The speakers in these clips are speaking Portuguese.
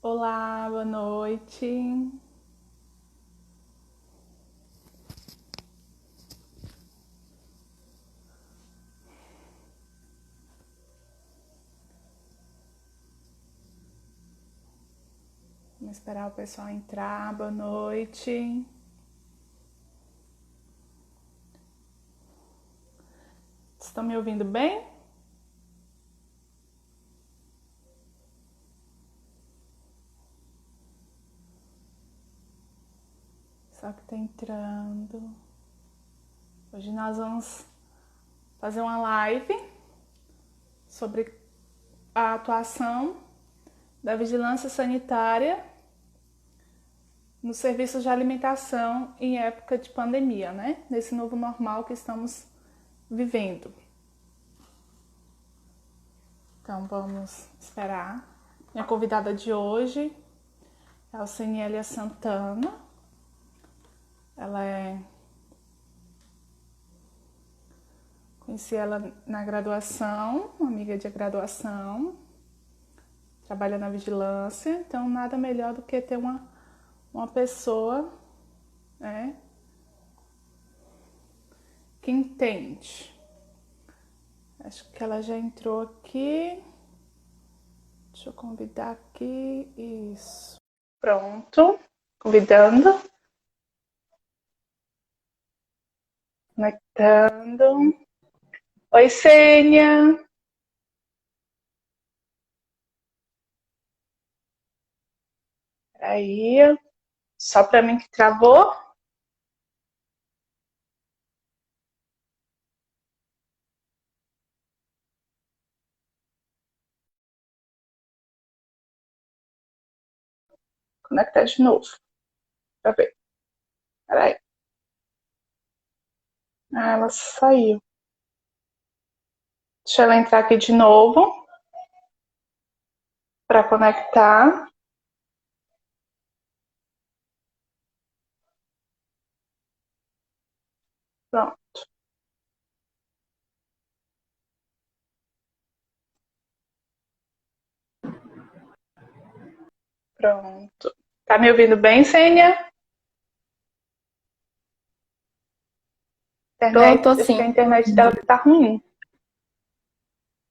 Olá, boa noite. Vamos esperar o pessoal entrar. Boa noite. Estão me ouvindo bem? Só que tá entrando. Hoje nós vamos fazer uma live sobre a atuação da vigilância sanitária nos serviços de alimentação em época de pandemia, né? Nesse novo normal que estamos vivendo. Então vamos esperar. Minha convidada de hoje é a Alcenília Santana. Conheci ela na graduação, uma amiga de graduação, trabalha na vigilância, então nada melhor do que ter uma pessoa, né, que entende. Acho que ela já entrou aqui. Deixa eu convidar aqui. Isso. Pronto. Convidando. Conectando. Oi, Sênia. Peraí. Só para mim que travou. Conectar de novo. Pra ver. Peraí. Ah, ela saiu. Deixa ela entrar aqui de novo. Para conectar. Pronto. Pronto. Tá me ouvindo bem, Sênia? Internet, Tô acho que a sim. internet dela tá ruim.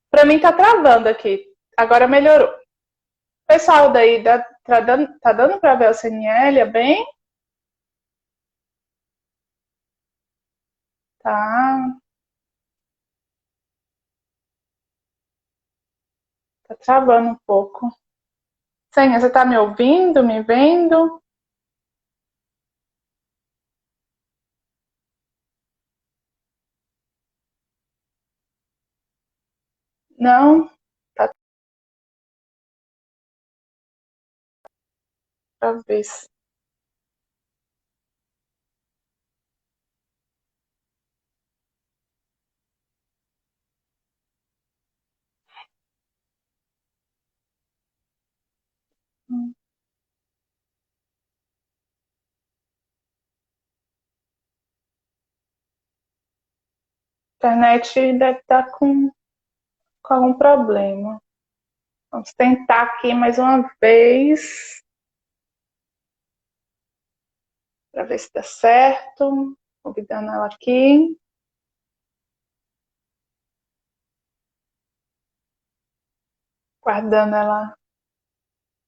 Pra mim tá travando aqui. Agora melhorou. Pessoal daí, tá dando pra ver a CNL bem? Tá. Tá travando um pouco. Senha, você tá me ouvindo, me vendo? Não? Tá talvez. A internet deve estar com algum problema. Vamos tentar aqui mais uma vez. Para ver se dá certo. Convidando ela aqui. Guardando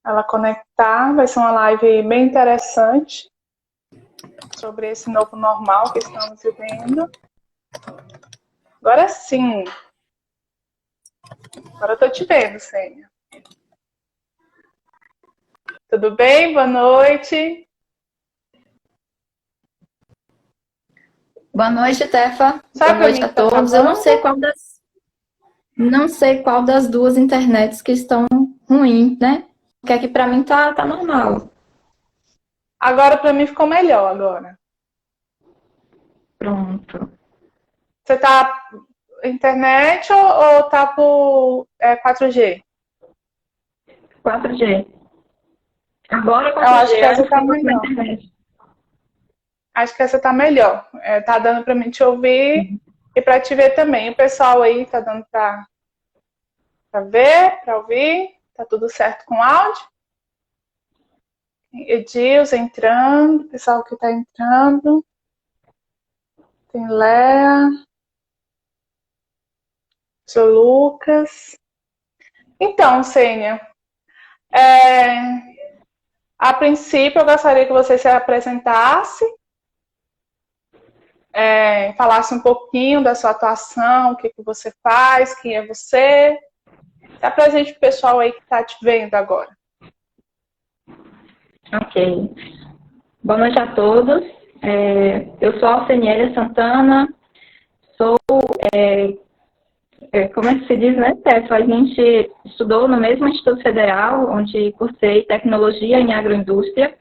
ela conectar. Vai ser uma live bem interessante sobre esse novo normal que estamos vivendo. Agora sim. Agora eu tô te vendo, Sênia. Tudo bem? Boa noite. Boa noite, Tefa. Boa Sabe para noite mim a que tá todos. Eu travando? não sei qual das duas internets que estão ruins, né? Porque aqui para mim tá normal. Agora para mim ficou melhor agora. Pronto. Você tá internet ou tá por 4G? 4G. Agora Eu acho 4G, que essa antes tá ficou com a melhor. internet. Acho que essa tá melhor. Tá dando para mim te ouvir e para te ver também. O pessoal aí tá dando para ver, para ouvir? Tá tudo certo com o áudio? Edilson entrando, pessoal que está entrando. Tem Léa, seu Lucas. Então, Sênia, a princípio eu gostaria que você se apresentasse, falasse um pouquinho da sua atuação, o que você faz, quem é você. Se apresente para o pessoal aí que está te vendo agora. Ok. Boa noite a todos. Eu sou a Alcenélia Santana, sou, como é que se diz, né, Tefa? A gente estudou no mesmo Instituto Federal, onde cursei Tecnologia em Agroindústria.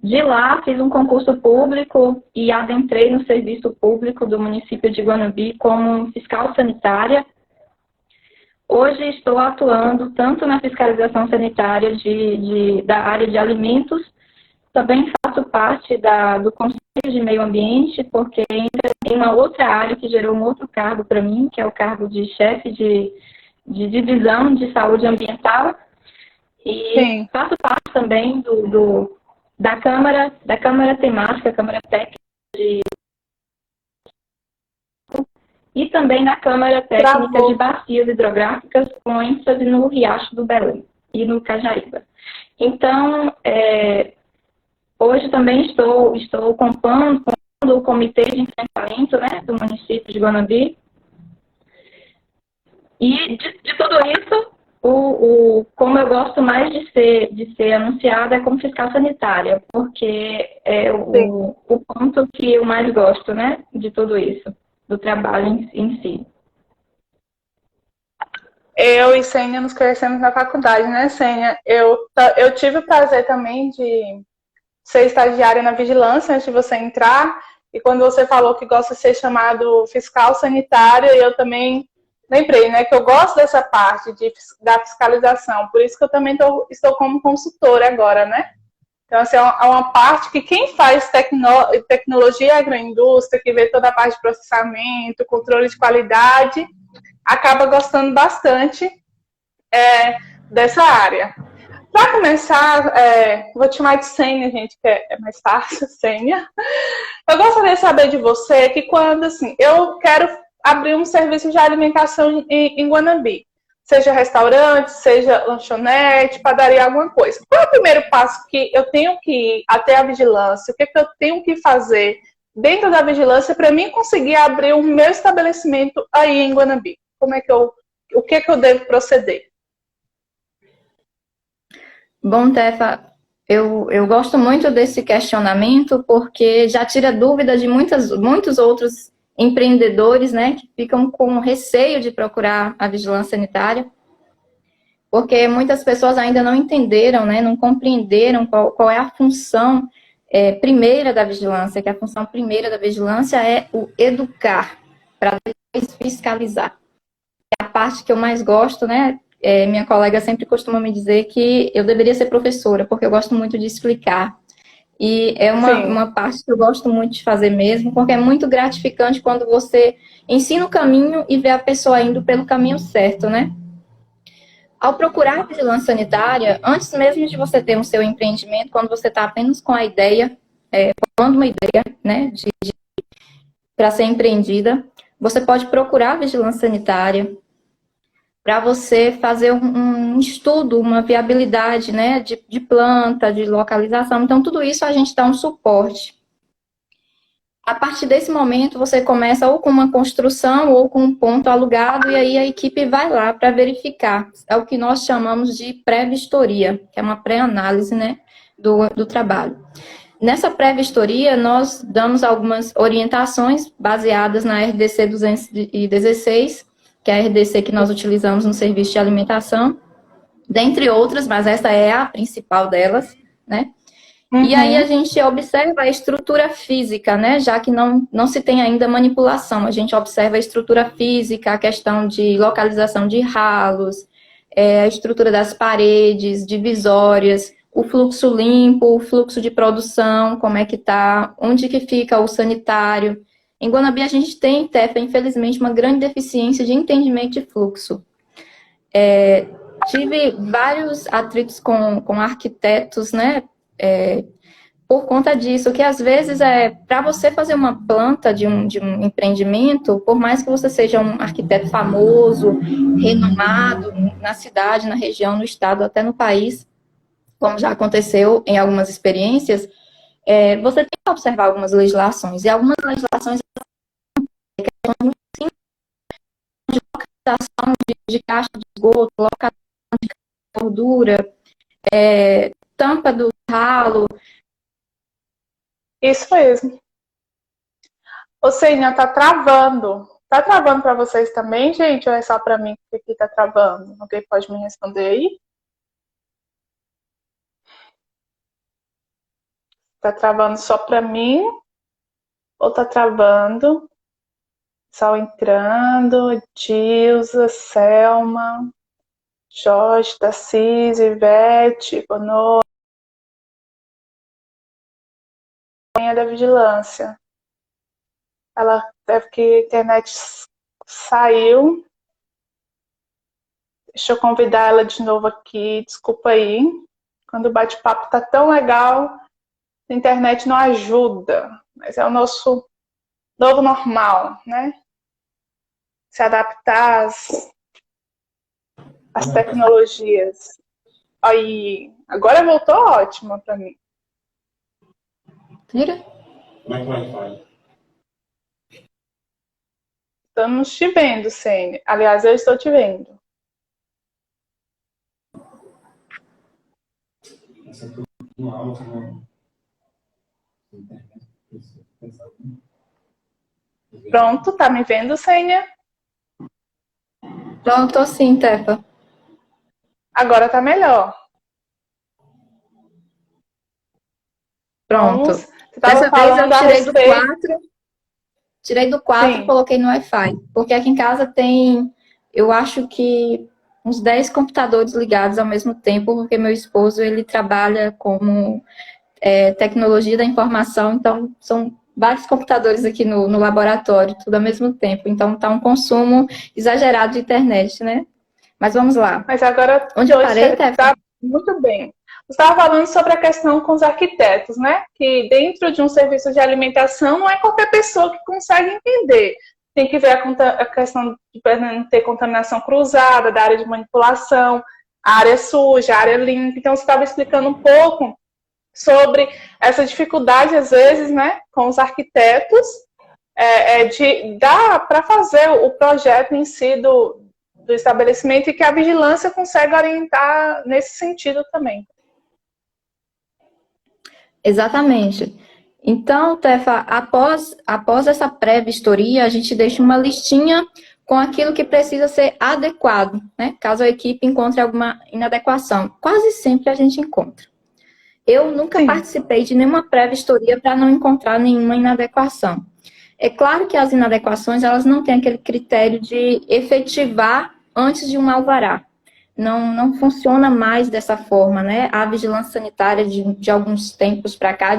De lá, fiz um concurso público e adentrei no serviço público do município de Guanambi como fiscal sanitária. Hoje estou atuando tanto na fiscalização sanitária da área de alimentos, também faço parte do Conselho de Meio Ambiente, porque entra em uma outra área que gerou um outro cargo para mim, que é o cargo de chefe de divisão de saúde ambiental. E Sim. Faço parte também da Câmara Temática, Câmara Técnica e também da Câmara Técnica de Bacias Hidrográficas, com ênfase no Riacho do Belém e no Cajaíba. Então, hoje também estou compondo o Comitê de Enfrentamento, né, do município de Guanambi. E de tudo isso, como eu gosto mais de ser anunciada é como fiscal sanitária, porque é o ponto que eu mais gosto, né, de tudo isso, do trabalho em si. Eu e Sênia nos conhecemos na faculdade, né, Sênia? Eu tive o prazer também de ser estagiária na vigilância antes de você entrar, e quando você falou que gosta de ser chamado fiscal sanitário, eu também lembrei, né, que eu gosto dessa parte da fiscalização, por isso que eu também estou como consultora agora, né? Então, assim, é uma parte que quem faz tecnologia e agroindústria, que vê toda a parte de processamento, controle de qualidade, acaba gostando bastante dessa área. Para começar, vou te chamar de Sênia, gente, que é mais fácil, Sênia. Eu gostaria de saber de você que quando, assim, eu quero abrir um serviço de alimentação em Guanambi, seja restaurante, seja lanchonete, padaria, alguma coisa. Qual é o primeiro passo que eu tenho que ir até a vigilância? O que eu tenho que fazer dentro da vigilância para mim conseguir abrir o meu estabelecimento aí em Guanambi? O que eu devo proceder? Bom, Tefa, eu gosto muito desse questionamento porque já tira dúvida de muitos outros empreendedores, né, que ficam com receio de procurar a vigilância sanitária, porque muitas pessoas ainda não entenderam, né, não compreenderam qual é a função primeira da vigilância, que a função primeira da vigilância é o educar, para depois fiscalizar. É a parte que eu mais gosto, né? Minha colega sempre costuma me dizer que eu deveria ser professora, porque eu gosto muito de explicar. E é uma parte que eu gosto muito de fazer mesmo, porque é muito gratificante quando você ensina o caminho e vê a pessoa indo pelo caminho certo, né? Ao procurar a vigilância sanitária, antes mesmo de você ter o seu empreendimento, quando você está apenas com a ideia, formando uma ideia, né, para ser empreendida, você pode procurar a vigilância sanitária para você fazer um estudo, uma viabilidade, né, de planta, de localização. Então, tudo isso a gente dá um suporte. A partir desse momento, você começa ou com uma construção ou com um ponto alugado, e aí a equipe vai lá para verificar. É o que nós chamamos de pré-vistoria, que é uma pré-análise, né, do trabalho. Nessa pré-vistoria, nós damos algumas orientações baseadas na RDC 216, que é a RDC que nós utilizamos no serviço de alimentação, dentre outras, mas essa é a principal delas, né? Uhum. E aí a gente observa a estrutura física, né? Já que não se tem ainda manipulação, a gente observa a estrutura física, a questão de localização de ralos, a estrutura das paredes, divisórias, o fluxo limpo, o fluxo de produção, como é que tá, onde que fica o sanitário. Em Guanambi, a gente tem, Tefa, infelizmente, uma grande deficiência de entendimento de fluxo. tive vários atritos com arquitetos, né? Por conta disso, que às vezes para você fazer uma planta de um empreendimento, por mais que você seja um arquiteto famoso, renomado na cidade, na região, no estado, até no país, como já aconteceu em algumas experiências, você tem que observar algumas legislações. E algumas legislações de caixa de esgoto, locação de gordura, tampa do ralo. Isso mesmo. Ô, Sênia, tá travando. Tá travando para vocês também, gente? Ou é só para mim que aqui tá travando? Alguém pode me responder aí? Tá travando só para mim? Ou tá travando? Sol entrando, Dilza, Selma, Jorge, Tarcísio, Ivete, Bono, da vigilância. Ela deve que a internet saiu. Deixa eu convidar ela de novo aqui. Desculpa aí. Quando o bate-papo tá tão legal, a internet não ajuda. Mas é o nosso novo normal, né? Se adaptar às tecnologias. Aí, agora voltou ótima para mim. Vira? Como é que vai, pai? Estamos te vendo, Sênia. Aliás, eu estou te vendo. Essa aqui é uma aula que não... Pronto, tá me vendo, Sênia? Pronto, sim, Tefa. Agora tá melhor. Pronto. Dessa vez eu tirei do 4 e coloquei no Wi-Fi. Porque aqui em casa tem, eu acho que uns 10 computadores ligados ao mesmo tempo, porque meu esposo, ele trabalha como tecnologia da informação, então são vários computadores aqui no laboratório, tudo ao mesmo tempo. Então tá um consumo exagerado de internet, né? Mas vamos lá. Mas agora onde eu parei, Tefa? Tá muito bem. Você estava falando sobre a questão com os arquitetos, né? Que dentro de um serviço de alimentação não é qualquer pessoa que consegue entender. Tem que ver a questão de não ter contaminação cruzada, da área de manipulação, a área suja, a área limpa. Então, você estava explicando um pouco sobre essa dificuldade, às vezes, né, com os arquitetos, de dar para fazer o projeto em si do estabelecimento e que a vigilância consegue orientar nesse sentido também. Exatamente. Então, Tefa, após essa pré-vistoria, a gente deixa uma listinha com aquilo que precisa ser adequado, né? Caso a equipe encontre alguma inadequação. Quase sempre a gente encontra. Eu nunca participei de nenhuma pré-vistoria para não encontrar nenhuma inadequação. É claro que as inadequações, elas não têm aquele critério de efetivar antes de um alvará. Não funciona mais dessa forma, né? A vigilância sanitária de alguns tempos para cá,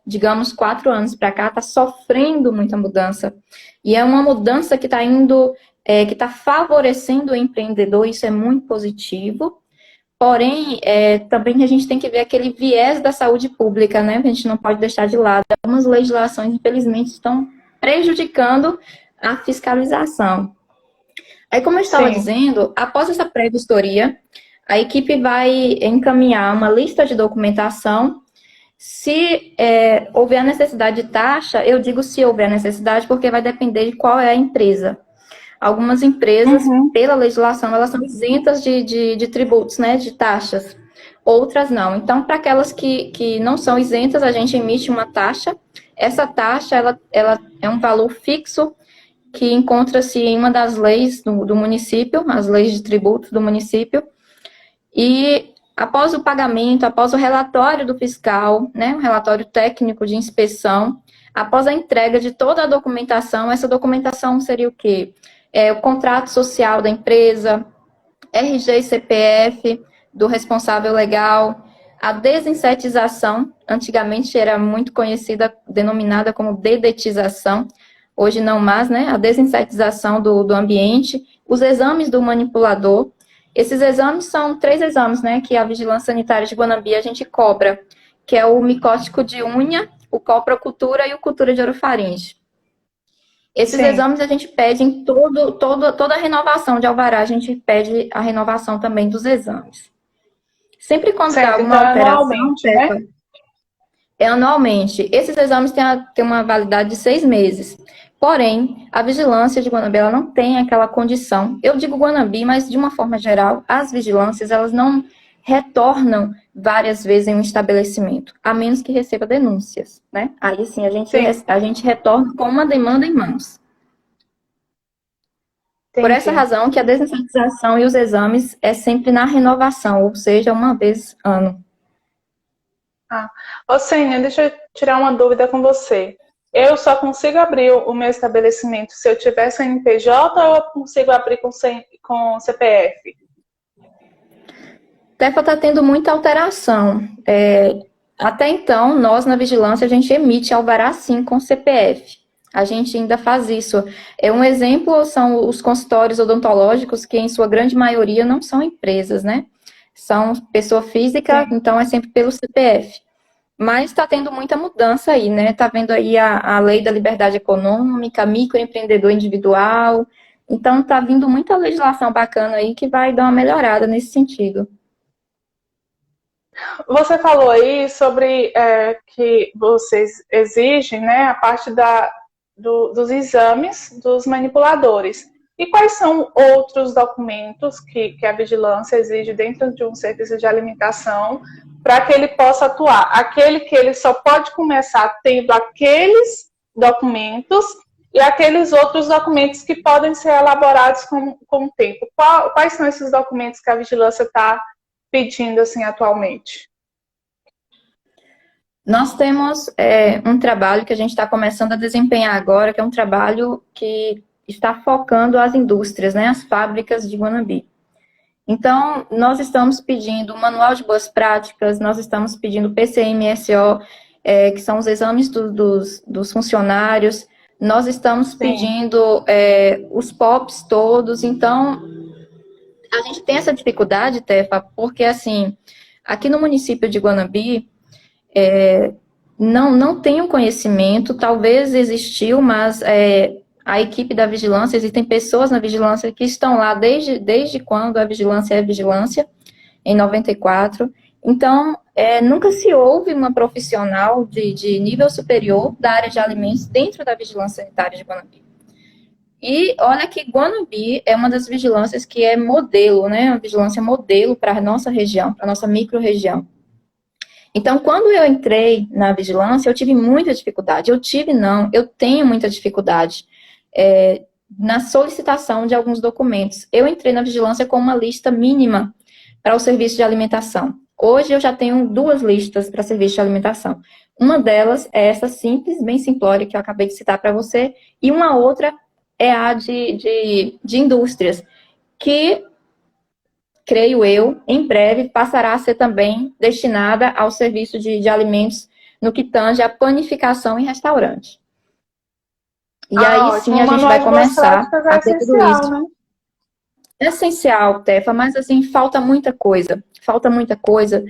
digamos 4 anos para cá, está sofrendo muita mudança. E é uma mudança que está indo, que está favorecendo o empreendedor, isso é muito positivo. Porém, também a gente tem que ver aquele viés da saúde pública, né? A gente não pode deixar de lado. Algumas legislações, infelizmente, estão prejudicando a fiscalização. Aí, como eu estava dizendo, após essa pré-vistoria, a equipe vai encaminhar uma lista de documentação. Se houver a necessidade de taxa, eu digo se houver necessidade, porque vai depender de qual é a empresa. Algumas empresas, pela legislação, elas são isentas de tributos, né, de taxas. Outras não. Então, para aquelas que não são isentas, a gente emite uma taxa. Essa taxa, ela é um valor fixo que encontra-se em uma das leis do município, as leis de tributos do município. E após o pagamento, após o relatório do fiscal, né, um relatório técnico de inspeção, após a entrega de toda a documentação, essa documentação seria o quê? O contrato social da empresa, RG e CPF do responsável legal, a desinsetização, antigamente era muito conhecida, denominada como dedetização, hoje não mais, né? A desinsetização do ambiente, os exames do manipulador Esses exames são 3 exames, né, que a Vigilância Sanitária de Guanambi a gente cobra, que é o micótico de unha, o coprocultura e o cultura de orofaringe. Esses Sim, exames a gente pede em toda a renovação de alvará, a gente pede a renovação também dos exames. Sempre quando dá certo. alguma Então, é alteração, anualmente, né? é anualmente. Esses exames têm uma validade de 6 meses. Porém, a vigilância de Guanambi ela não tem aquela condição. Eu digo Guanambi, mas de uma forma geral, as vigilâncias elas não retornam várias vezes em um estabelecimento, a menos que receba denúncias, né? Aí sim Sim, a gente retorna com uma demanda em mãos. Por essa entendi. razão que a desinfetização e os exames é sempre na renovação, ou seja, uma vez ano. Ah. Ô, Sênia, deixa eu tirar uma dúvida com você. Eu só consigo abrir o meu estabelecimento se eu tiver CNPJ ou eu consigo abrir com CPF? Tefa está tendo muita alteração. Até então, nós na vigilância, a gente emite alvará sim com CPF. A gente ainda faz isso. Um exemplo são os consultórios odontológicos, que em sua grande maioria não são empresas, né? São pessoa física, Sim. então é sempre pelo CPF. Mas está tendo muita mudança aí, né? Está vendo aí a lei da liberdade econômica, microempreendedor individual. Então está vindo muita legislação bacana aí que vai dar uma melhorada nesse sentido. Você falou aí sobre que vocês exigem, né, a parte dos exames dos manipuladores. E quais são outros documentos que a vigilância exige dentro de um serviço de alimentação para que ele possa atuar? Aquele que ele só pode começar tendo aqueles documentos e aqueles outros documentos que podem ser elaborados com o tempo. Quais são esses documentos que a vigilância está pedindo assim atualmente? Nós temos um trabalho que a gente está começando a desempenhar agora, que é um trabalho que está focando as indústrias, né, as fábricas de Guanambi. Então, nós estamos pedindo o Manual de Boas Práticas, nós estamos pedindo o PCMSO, que são os exames dos funcionários, nós estamos Sim. pedindo os POPs todos. Então, a gente tem essa dificuldade, Tefa, porque, assim, aqui no município de Guanambi, não tenho conhecimento, talvez existiu, mas a equipe da vigilância, existem pessoas na vigilância que estão lá desde quando a vigilância é vigilância, em 94. Então, nunca se houve uma profissional de nível superior da área de alimentos dentro da vigilância sanitária de Guanambi. E olha que Guanambi é uma das vigilâncias que é modelo, né? Uma vigilância modelo para a nossa região, para a nossa micro-região. Então, quando eu entrei na vigilância, eu tive muita dificuldade. Eu tenho muita dificuldade na solicitação de alguns documentos. Eu entrei na vigilância com uma lista mínima para o serviço de alimentação. Hoje eu já tenho 2 listas para serviço de alimentação. Uma delas é essa simples, bem simplória, que eu acabei de citar para você, e uma outra é a de indústrias, que creio eu, em breve passará a ser também destinada ao serviço de alimentos no que tange a panificação em restaurante. E aí Ótimo. sim O a gente manual vai de boas começar práticas é a ter tudo essencial, isso. né? É essencial, Tefa, mas assim, falta muita coisa. Falta muita coisa.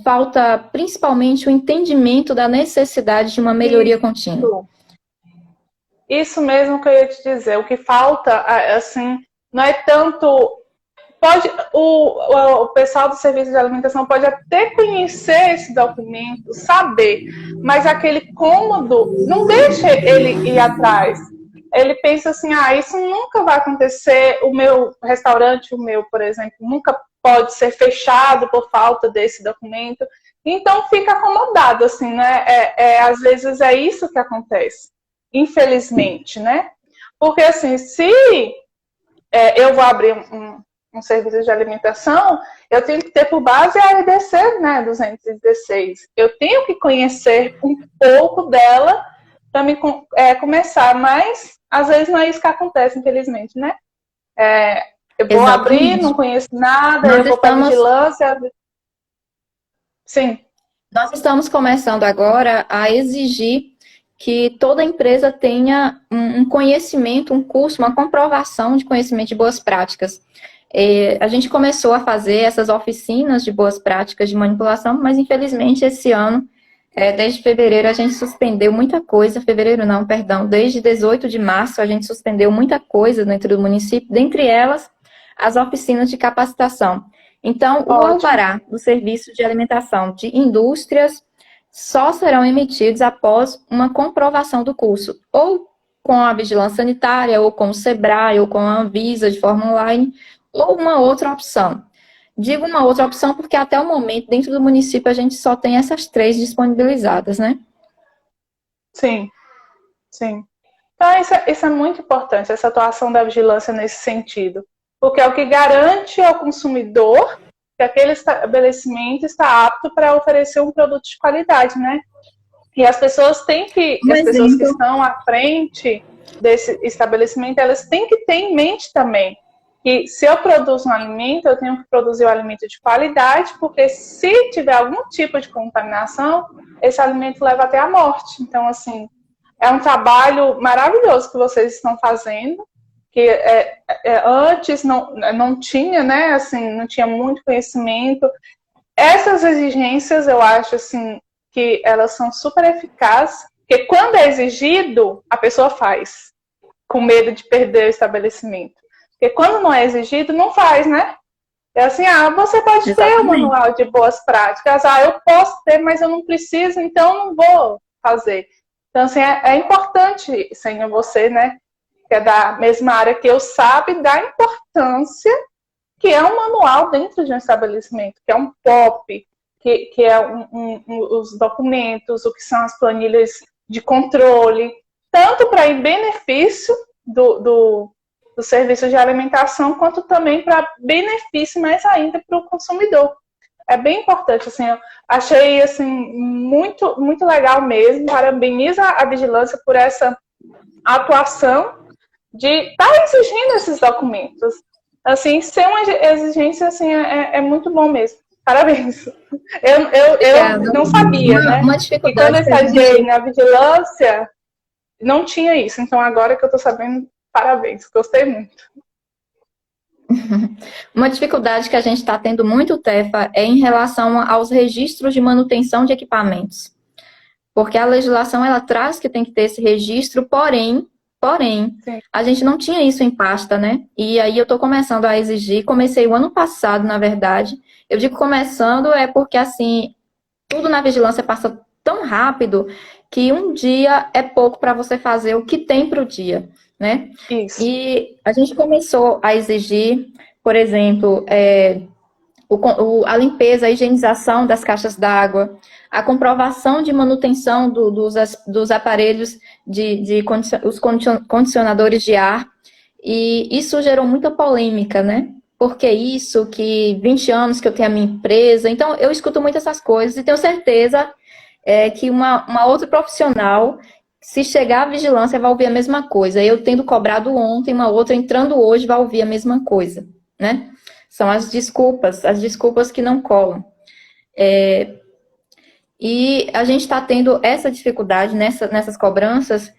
Falta principalmente o entendimento da necessidade de uma melhoria contínua. Isso mesmo que eu ia te dizer. O que falta, assim, não é tanto. O pessoal do serviço de alimentação pode até conhecer esse documento, saber, mas aquele cômodo não deixa ele ir atrás. Ele pensa assim, isso nunca vai acontecer, o meu restaurante, por exemplo, nunca pode ser fechado por falta desse documento. Então fica acomodado, assim, né? Às vezes é isso que acontece, infelizmente, né? Porque assim, se eu vou abrir um serviço de alimentação, eu tenho que ter por base a EDC, né, 216. Eu tenho que conhecer um pouco dela para me começar, mas às vezes não é isso que acontece, infelizmente, né? Eu vou abrir, não conheço nada, eu vou para vigilância. Sim. Nós estamos começando agora a exigir que toda empresa tenha um conhecimento, um curso, uma comprovação de conhecimento de boas práticas. A gente começou a fazer essas oficinas de boas práticas de manipulação, mas infelizmente esse ano, desde fevereiro, a gente suspendeu muita coisa. Fevereiro não, perdão, desde 18 de março a gente suspendeu muita coisa dentro do município, dentre elas as oficinas de capacitação. Então, o alvará do serviço de alimentação de indústrias só serão emitidos após uma comprovação do curso, ou com a vigilância sanitária, ou com o SEBRAE, ou com a Anvisa de forma online, ou uma outra opção. Digo uma outra opção porque até o momento, dentro do município, a gente só tem essas 3 disponibilizadas, né? Sim, sim. Então, isso é muito importante, essa atuação da vigilância nesse sentido, porque é o que garante ao consumidor que aquele estabelecimento está apto para oferecer um produto de qualidade, né? E as pessoas têm que, as pessoas que estão à frente desse estabelecimento, elas têm que ter em mente também que se eu produzo um alimento, eu tenho que produzir um alimento de qualidade, porque se tiver algum tipo de contaminação, esse alimento leva até a morte. Então, assim, é um trabalho maravilhoso que vocês estão fazendo, que antes não tinha, né, assim, não tinha muito conhecimento. Essas exigências, eu acho, assim, que elas são super eficazes, porque quando é exigido, a pessoa faz, com medo de perder o estabelecimento. Porque quando não é exigido, não faz, né? É assim, você pode ter um manual de boas práticas, eu posso ter, mas eu não preciso, então eu não vou fazer. Então, assim, é importante, Senhor, você, né, que é da mesma área que eu, sabe da importância que é um manual dentro de um estabelecimento, que é um POP, que é os documentos, o que são as planilhas de controle, tanto para em benefício do serviço de alimentação, quanto também para benefício mais ainda para o consumidor. É bem importante, assim, eu achei assim, muito, muito legal mesmo, parabenizo a vigilância por essa atuação de estar exigindo esses documentos. Assim, ser uma exigência assim, é muito bom mesmo. Parabéns. Eu não sabia, né? Uma E quando eu estagiei na vigilância, não tinha isso. Então, agora que eu estou sabendo, parabéns. Gostei muito. Uma dificuldade que a gente está tendo muito, Tefa, é em relação aos registros de manutenção de equipamentos. Porque a legislação, ela traz que tem que ter esse registro, porém, sim, a gente não tinha isso em pasta, né? E aí eu estou começando a exigir, comecei o ano passado, na verdade. Eu digo começando porque, assim, tudo na vigilância passa tão rápido que um dia é pouco para você fazer o que tem para o dia, né? Isso. E a gente começou a exigir, por exemplo, a limpeza, a higienização das caixas d'água, a comprovação de manutenção dos aparelhos, os condicionadores de ar, e isso gerou muita polêmica, né? Porque isso, que 20 anos que eu tenho a minha empresa, então eu escuto muito essas coisas e tenho certeza que uma outra profissional, se chegar à vigilância, vai ouvir a mesma coisa. Eu tendo cobrado ontem, uma outra entrando hoje vai ouvir a mesma coisa, né? São as desculpas que não colam. E a gente está tendo essa dificuldade nessas cobranças.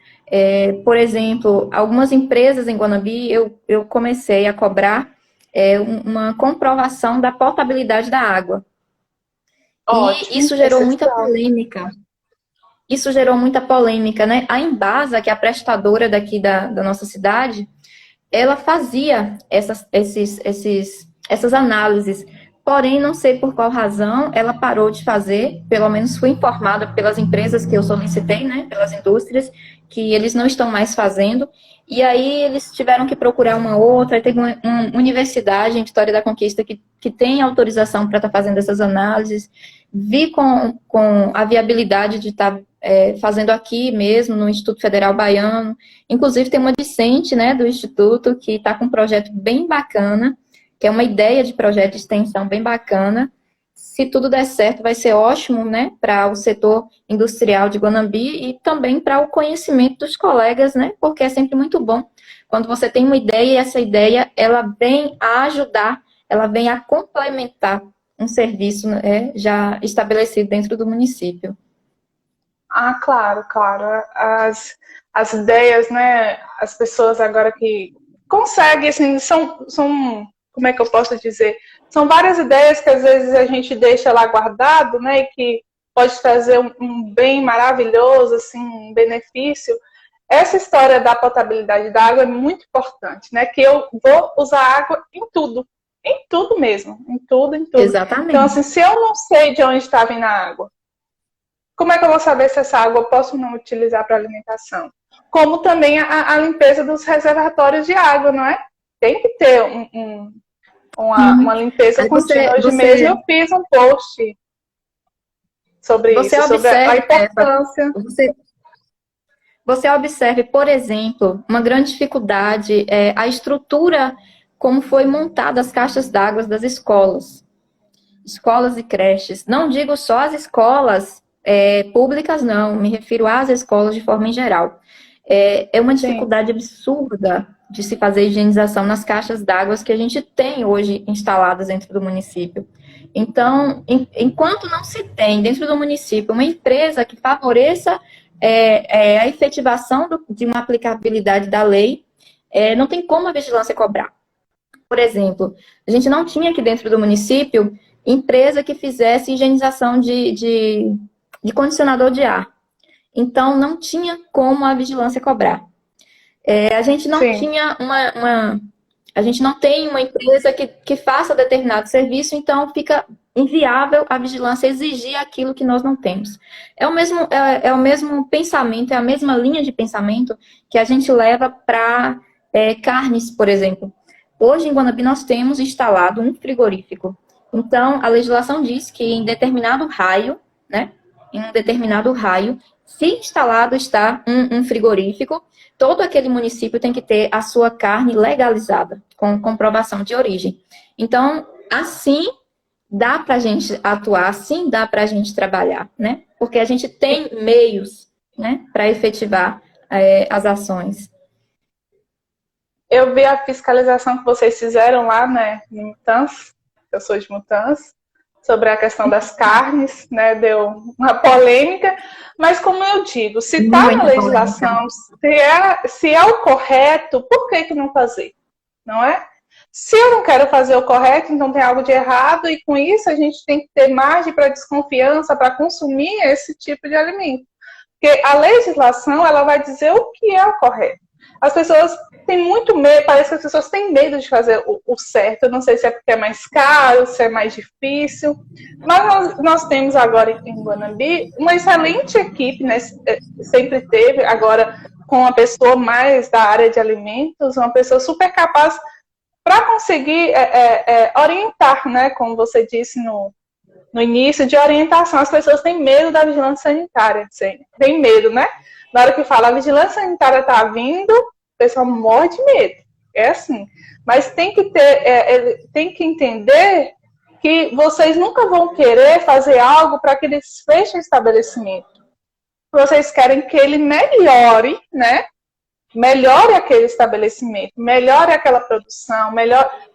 Por exemplo, algumas empresas em Guanambi, eu comecei a cobrar uma comprovação da potabilidade da água. Ótimo, e isso gerou muita polêmica. Isso gerou muita polêmica, né? A Embasa, que é a prestadora daqui da nossa cidade, ela fazia essas análises. Porém, não sei por qual razão ela parou de fazer, pelo menos fui informada pelas empresas que eu solicitei, né, pelas indústrias, que eles não estão mais fazendo, e aí eles tiveram que procurar uma outra, teve uma universidade em Vitória da Conquista que tem autorização para estar fazendo essas análises, vi com a viabilidade de estar fazendo aqui mesmo, no Instituto Federal Baiano, inclusive tem uma discente, né, do Instituto, que está com um projeto bem bacana, que é uma ideia de projeto de extensão bem bacana. Se tudo der certo, vai ser ótimo, né, para o setor industrial de Guanambi e também para o conhecimento dos colegas, né, porque é sempre muito bom quando você tem uma ideia e essa ideia, ela vem a ajudar, ela vem a complementar um serviço já estabelecido dentro do município. Ah, claro, claro. As ideias, né? As pessoas agora que conseguem, assim, como é que eu posso dizer? São várias ideias que às vezes a gente deixa lá guardado, né? E que pode trazer um bem maravilhoso, assim, um benefício. Essa história da potabilidade da água é muito importante, né? Que eu vou usar água em tudo mesmo, em tudo, em tudo. Então, Exatamente. assim, se eu não sei de onde está vindo a água, como é que eu vou saber se essa água eu posso não utilizar para alimentação? Como também a limpeza dos reservatórios de água, não é? Tem que ter uma Uhum. limpeza Aí contínua. Hoje mesmo você, eu fiz um post sobre você isso, sobre a observe, Eva, importância. você observe, por exemplo, uma grande dificuldade é a estrutura como foi montada as caixas d'água das escolas. Escolas e creches. Não digo só as escolas públicas, não. Me refiro às escolas de forma em geral. É uma Sim, dificuldade absurda de se fazer higienização nas caixas d'água que a gente tem hoje instaladas dentro do município. Então, enquanto não se tem dentro do município uma empresa que favoreça a efetivação de uma aplicabilidade da lei, não tem como a vigilância cobrar. Por exemplo, a gente não tinha aqui dentro do município empresa que fizesse higienização de condicionador de ar. Então, não tinha como a vigilância cobrar. A gente não sim. tinha a gente não tem uma empresa que faça determinado serviço, então fica inviável a vigilância exigir aquilo que nós não temos. É o mesmo pensamento, é a mesma linha de pensamento que a gente leva para carnes, por exemplo. Hoje, em Guanabi, nós temos instalado um frigorífico. Então, a legislação diz que em determinado raio, né, em um determinado raio, se instalado está um frigorífico, todo aquele município tem que ter a sua carne legalizada, com comprovação de origem. Então, assim dá para a gente atuar, assim dá para a gente trabalhar, né? Porque a gente tem meios, né, para efetivar as ações. Eu vi a fiscalização que vocês fizeram lá, né, em Mutanz, eu sou de Mutanz, sobre a questão das carnes, né, deu uma polêmica, mas como eu digo, se está na Muita polêmica. legislação, se é o correto, por que não fazer? Não é? Se eu não quero fazer o correto, então tem algo de errado, e com isso a gente tem que ter margem para desconfiança, para consumir esse tipo de alimento. Porque a legislação, ela vai dizer o que é o correto. As pessoas têm muito medo, parece que as pessoas têm medo de fazer o certo. Eu não sei se é porque é mais caro, se é mais difícil. Mas nós temos agora em Guanabi uma excelente equipe, né? Sempre teve, agora com uma pessoa mais da área de alimentos, uma pessoa super capaz para conseguir orientar, né? Como você disse no início, de orientação. As pessoas têm medo da vigilância sanitária, tem medo, né? Na hora que fala a vigilância sanitária está vindo, o pessoal morre de medo. É assim. Mas tem que tem que entender que vocês nunca vão querer fazer algo para que eles fechem o estabelecimento. Vocês querem que ele melhore, né? Melhore aquele estabelecimento, melhore aquela produção,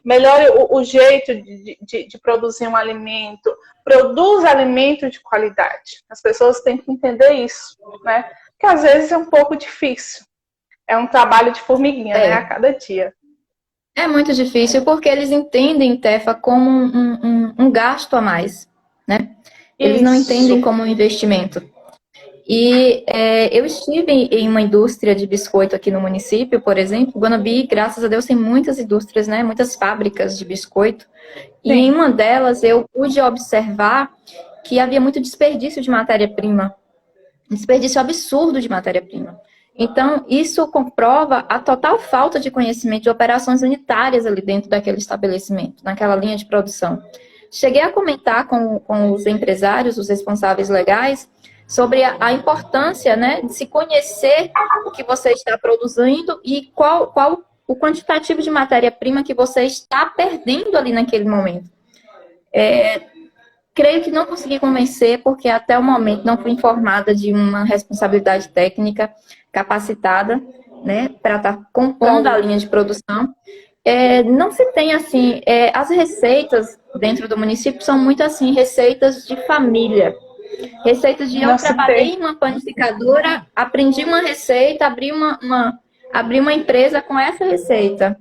melhore o jeito de produzir um alimento, produza alimento de qualidade. As pessoas têm que entender isso, né? Que às vezes é um pouco difícil. É um trabalho de formiguinha, né? A cada dia. É muito difícil porque eles entendem Tefa como um gasto a mais, né? Eles não entendem Isso. como um investimento. E eu estive em uma indústria de biscoito aqui no município, por exemplo. Guanabi, graças a Deus, tem muitas indústrias, né? Muitas fábricas de biscoito. E em Sim. uma delas eu pude observar que havia muito desperdício de matéria-prima. Desperdício absurdo de matéria-prima. Então, isso comprova a total falta de conhecimento de operações unitárias ali dentro daquele estabelecimento, naquela linha de produção. Cheguei a comentar com os empresários, os responsáveis legais, sobre a importância, né, de se conhecer o que você está produzindo e qual o quantitativo de matéria-prima que você está perdendo ali naquele momento. Creio que não consegui convencer, porque até o momento não fui informada de uma responsabilidade técnica capacitada, né, para estar compondo a linha de produção. Não se tem, assim, as receitas dentro do município são muito, assim, receitas de família, Receita de eu trabalhei em uma panificadora, aprendi uma receita, abri uma empresa com essa receita.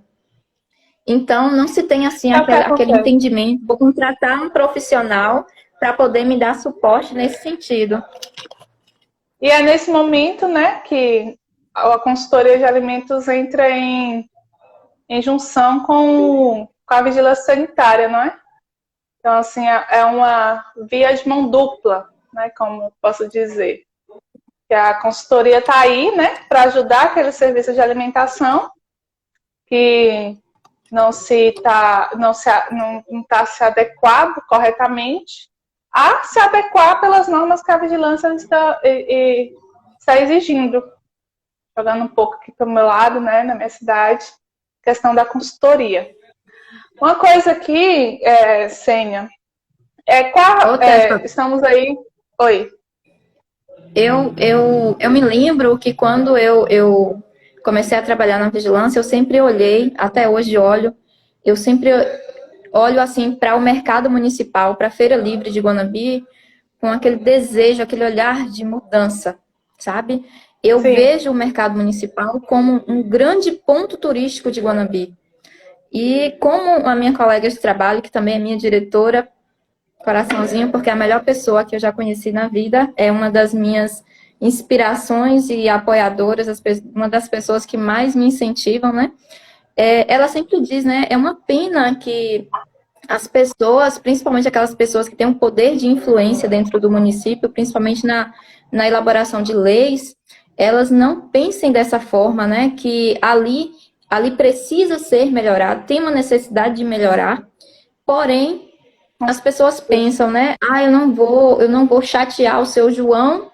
Então, não se tem assim aquele entendimento, vou contratar um profissional para poder me dar suporte nesse sentido. E é nesse momento, né, que a consultoria de alimentos entra em junção com a vigilância sanitária, não é? Então, assim, é uma via de mão dupla, né, como posso dizer. Que a consultoria está aí, né, para ajudar aquele serviço de alimentação que não está se adequado corretamente a se adequar pelas normas que a vigilância está exigindo. Jogando um pouco aqui para o meu lado, né, na minha cidade, questão da consultoria. Uma coisa aqui, Sênia, estamos aí... Oi. Eu me lembro que quando eu comecei a trabalhar na vigilância, eu sempre olhei, até hoje eu sempre olho assim para o mercado municipal, para a Feira Livre de Guanabi, com aquele desejo, aquele olhar de mudança, sabe? Eu vejo o mercado municipal como um grande ponto turístico de Guanabi. E como a minha colega de trabalho, que também é minha diretora, coraçãozinho, porque a melhor pessoa que eu já conheci na vida, é uma das minhas inspirações e apoiadoras, uma das pessoas que mais me incentivam, né? Ela sempre diz, né? É uma pena que as pessoas, principalmente aquelas pessoas que têm um poder de influência dentro do município, principalmente na elaboração de leis, elas não pensem dessa forma, né? Que ali precisa ser melhorado, tem uma necessidade de melhorar, porém, as pessoas pensam, né? Eu não vou chatear o seu João,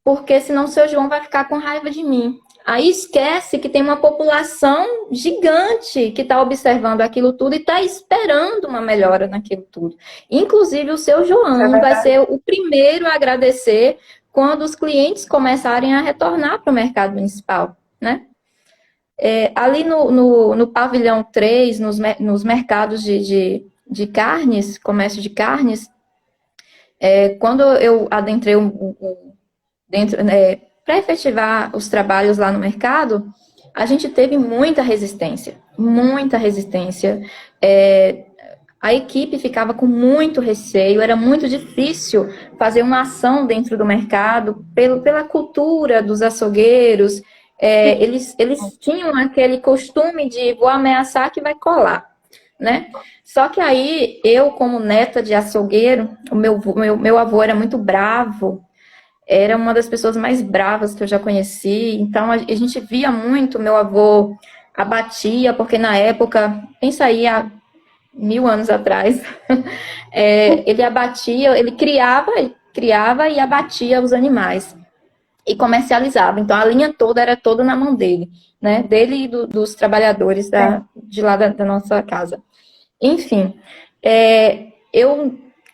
porque senão o seu João vai ficar com raiva de mim. Aí esquece que tem uma população gigante que está observando aquilo tudo e está esperando uma melhora naquilo tudo. Inclusive, o seu João vai ser o primeiro a agradecer quando os clientes começarem a retornar para o mercado municipal, né? Ali no pavilhão 3, nos mercados de carnes, comércio de carnes, quando eu adentrei para efetivar os trabalhos lá no mercado, a gente teve muita resistência, muita resistência. A equipe ficava com muito receio, era muito difícil fazer uma ação dentro do mercado, pela cultura dos açougueiros. Eles tinham aquele costume de vou ameaçar que vai colar, né? Só que aí, eu como neta de açougueiro, o meu avô era muito bravo, era uma das pessoas mais bravas que eu já conheci, então a gente via muito, meu avô abatia, porque na época, pensa aí, há 1000 anos atrás, ele abatia, ele criava e abatia os animais e comercializava. Então a linha toda era toda na mão dele, né? Dele e dos trabalhadores de lá da nossa casa. Enfim,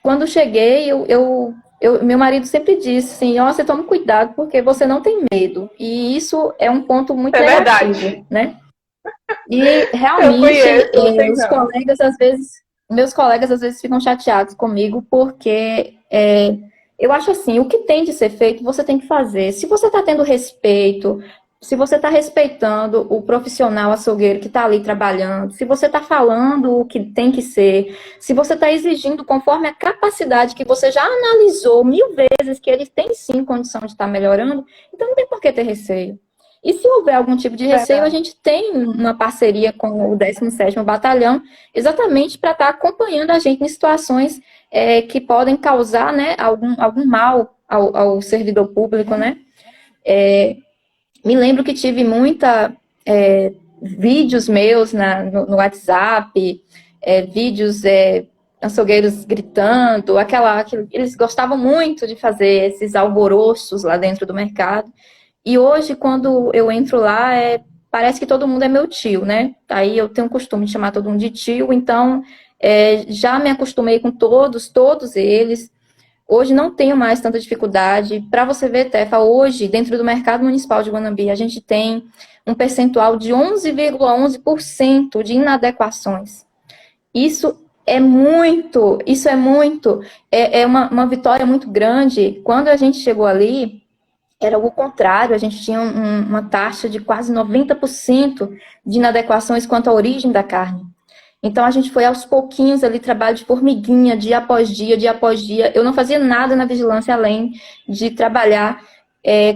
quando cheguei, meu marido sempre disse assim, você toma cuidado porque você não tem medo. E isso é um ponto muito negativo, né? E realmente meus colegas às vezes ficam chateados comigo porque eu acho assim, o que tem de ser feito, você tem que fazer. Se você está tendo respeito, se você está respeitando o profissional açougueiro que está ali trabalhando, se você está falando o que tem que ser, se você está exigindo conforme a capacidade que você já analisou 1000 vezes que ele tem sim condição de estar melhorando, então não tem por que ter receio. E se houver algum tipo de receio, a gente tem uma parceria com o 17º Batalhão, exatamente para estar acompanhando a gente em situações que podem causar, né, algum mal ao servidor público, né? Me lembro que tive vídeos meus no WhatsApp, vídeos açougueiros gritando, eles gostavam muito de fazer esses alvoroços lá dentro do mercado. E hoje, quando eu entro lá, parece que todo mundo é meu tio, né? Aí eu tenho o costume de chamar todo mundo de tio, então já me acostumei com todos eles. Hoje não tenho mais tanta dificuldade. Para você ver, Tefa, hoje, dentro do mercado municipal de Guanabi, a gente tem um percentual de 11,11% de inadequações. Isso Isso é muito, é uma vitória muito grande. Quando a gente chegou ali, era o contrário, a gente tinha uma taxa de quase 90% de inadequações quanto à origem da carne. Então, a gente foi aos pouquinhos ali, trabalho de formiguinha, dia após dia, dia após dia. Eu não fazia nada na vigilância além de trabalhar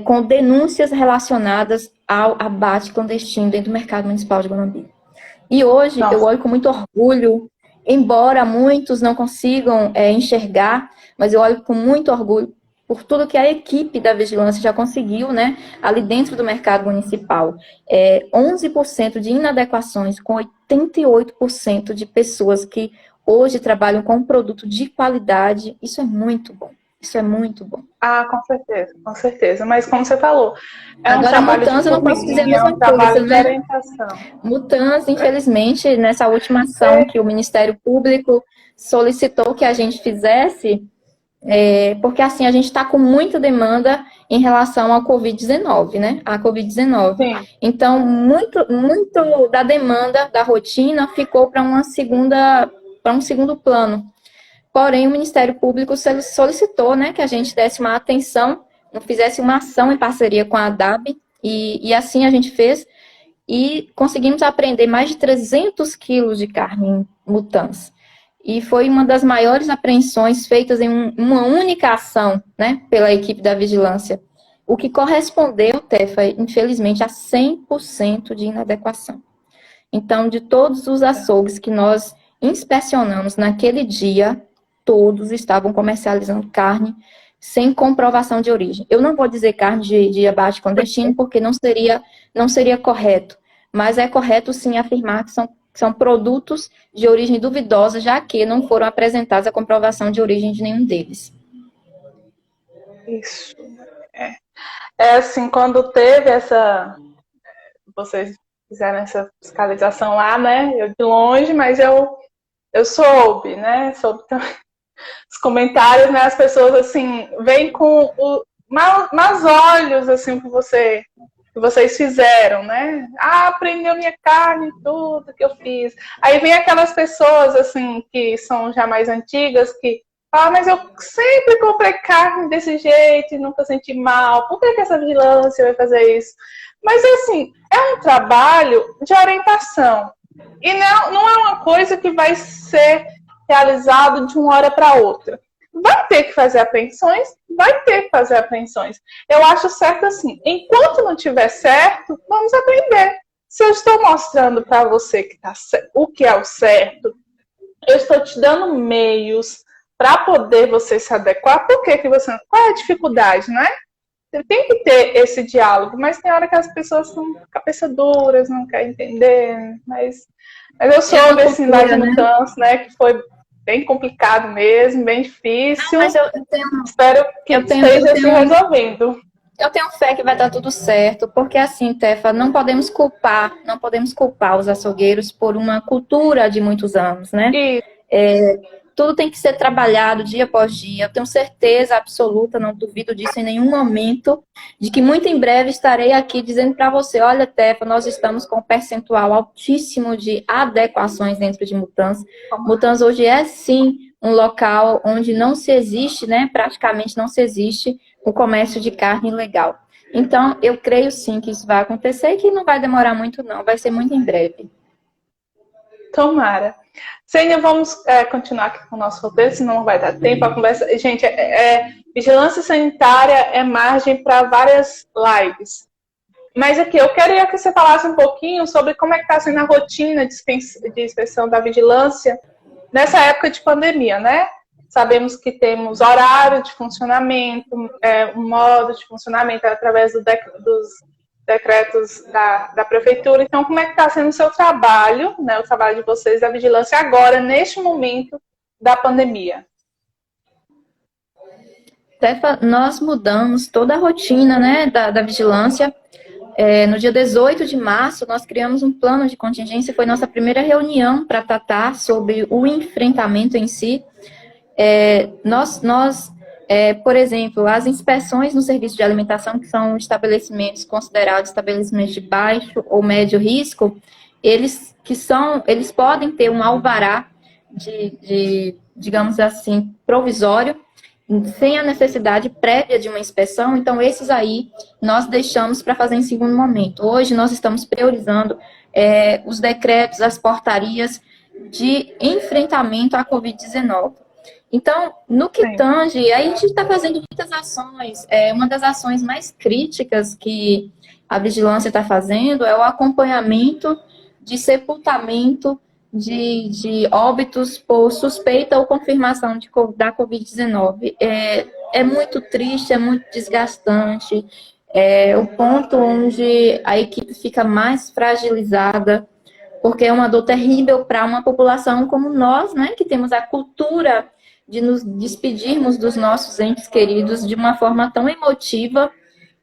com denúncias relacionadas ao abate clandestino dentro do mercado municipal de Guanambi. E hoje eu olho com muito orgulho, embora muitos não consigam enxergar, mas eu olho com muito orgulho por tudo que a equipe da vigilância já conseguiu, né, ali dentro do mercado municipal. 11% de inadequações, com 88% de pessoas que hoje trabalham com um produto de qualidade. Isso é muito bom. Isso é muito bom. Ah, com certeza, com certeza. Mas como você falou, um Agora, trabalho Mutanz, eu não posso dizer a de mesma um trabalho coisa, de né? orientação. Mutanz, infelizmente, nessa última ação que o Ministério Público solicitou que a gente fizesse, porque assim, a gente está com muita demanda em relação ao Covid-19, né? A Covid-19. Sim. Então, muito da demanda da rotina ficou para um segundo plano. Porém, o Ministério Público solicitou, né, que a gente desse uma atenção, fizesse uma ação em parceria com a ADAB, e assim a gente fez, e conseguimos apreender mais de 300 quilos de carne em Mutanz. E foi uma das maiores apreensões feitas em uma única ação, né, pela equipe da vigilância, o que correspondeu, Tefa, infelizmente, a 100% de inadequação. Então, de todos os açougues que nós inspecionamos naquele dia, todos estavam comercializando carne sem comprovação de origem. Eu não vou dizer carne de abate clandestino, porque não seria correto, mas é correto sim afirmar que são produtos de origem duvidosa, já que não foram apresentados a comprovação de origem de nenhum deles. Isso. Assim, quando teve vocês fizeram essa fiscalização lá, né? Eu de longe, mas eu soube, né? Soube também os comentários, né? As pessoas, assim, vêm com maus olhos, assim, que vocês fizeram, né? Ah, prendeu minha carne, tudo que eu fiz. Aí vem aquelas pessoas, assim, que são já mais antigas, que falam, mas eu sempre comprei carne desse jeito e nunca senti mal. Por que essa vigilância vai fazer isso? Mas, assim, é um trabalho de orientação. E não é uma coisa que vai ser realizado de uma hora para outra. Vai ter que fazer apreensões? Vai ter que fazer apreensões. Eu acho certo assim, enquanto não tiver certo, vamos aprender. Se eu estou mostrando para você o que é o certo, eu estou te dando meios para poder você se adequar, por que você... Qual é a dificuldade, né? Você tem que ter esse diálogo, mas tem hora que as pessoas são cabeça duras, não querem entender, mas eu soube, assim, lá de Mutanz, né, que foi bem complicado mesmo, bem difícil. Mas espero que esteja se resolvendo. Eu tenho fé que vai dar tudo certo, porque assim, Tefa, não podemos culpar os açougueiros por uma cultura de muitos anos, né? Tudo tem que ser trabalhado dia após dia. Eu tenho certeza absoluta, não duvido disso em nenhum momento, de que muito em breve estarei aqui dizendo para você, olha, Tefa, nós estamos com um percentual altíssimo de adequações dentro de Mutanz. Mutanz hoje é, sim, um local onde não se existe, né, praticamente não se existe o comércio de carne ilegal. Então, eu creio sim que isso vai acontecer e que não vai demorar muito não, vai ser muito em breve. Tomara. Sênia, vamos continuar aqui com o nosso roteiro, senão não vai dar tempo. A conversa... Gente, vigilância sanitária é margem para várias lives. Mas aqui, eu queria que você falasse um pouquinho sobre como é que está sendo a rotina de inspeção da vigilância nessa época de pandemia, né? Sabemos que temos horário de funcionamento, um modo de funcionamento através dos decretos da prefeitura. Então, como é que está sendo o seu trabalho, né, o trabalho de vocês da vigilância agora, neste momento da pandemia? Tefa, nós mudamos toda a rotina, né, da vigilância. No dia 18 de março, nós criamos um plano de contingência, foi nossa primeira reunião para tratar sobre o enfrentamento em si. Por exemplo, as inspeções no serviço de alimentação, que são estabelecimentos considerados estabelecimentos de baixo ou médio risco, eles podem ter um alvará digamos assim, provisório, sem a necessidade prévia de uma inspeção, então esses aí nós deixamos para fazer em segundo momento. Hoje nós estamos priorizando os decretos, as portarias de enfrentamento à Covid-19. Então, no que tange, aí a gente está fazendo muitas ações. Uma das ações mais críticas que a vigilância está fazendo é o acompanhamento de sepultamento de óbitos por suspeita ou confirmação da Covid-19. É muito triste, é muito desgastante, é o ponto onde a equipe fica mais fragilizada, porque é uma dor terrível para uma população como nós, né, que temos a cultura de nos despedirmos dos nossos entes queridos de uma forma tão emotiva,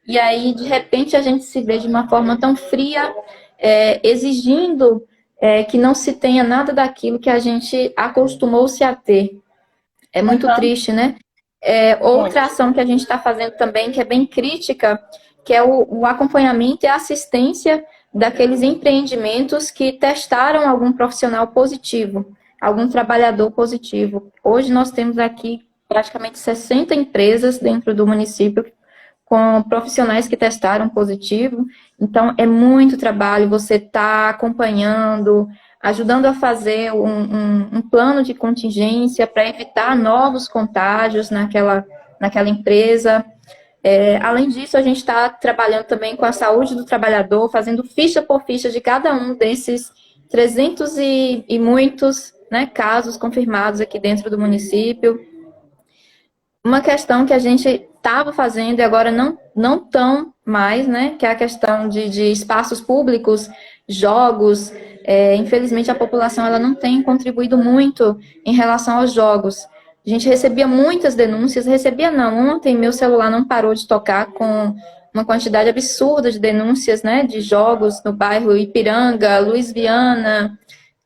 e aí, de repente, a gente se vê de uma forma tão fria, exigindo que não se tenha nada daquilo que a gente acostumou-se a ter. É muito triste, né? Outra ação que a gente está fazendo também, que é bem crítica, que é o acompanhamento e a assistência daqueles empreendimentos que testaram algum profissional positivo, algum trabalhador positivo. Hoje nós temos aqui praticamente 60 empresas dentro do município com profissionais que testaram positivo. Então, é muito trabalho você estar acompanhando, ajudando a fazer um plano de contingência para evitar novos contágios naquela empresa. Além disso, a gente está trabalhando também com a saúde do trabalhador, fazendo ficha por ficha de cada um desses 300 e muitos, né, casos confirmados aqui dentro do município. Uma questão que a gente estava fazendo e agora não tão mais, né, que é a questão de espaços públicos, jogos. Infelizmente, a população ela não tem contribuído muito em relação aos jogos. A gente recebia muitas denúncias, ontem meu celular não parou de tocar com uma quantidade absurda de denúncias, né, de jogos no bairro Ipiranga, Luiz Viana,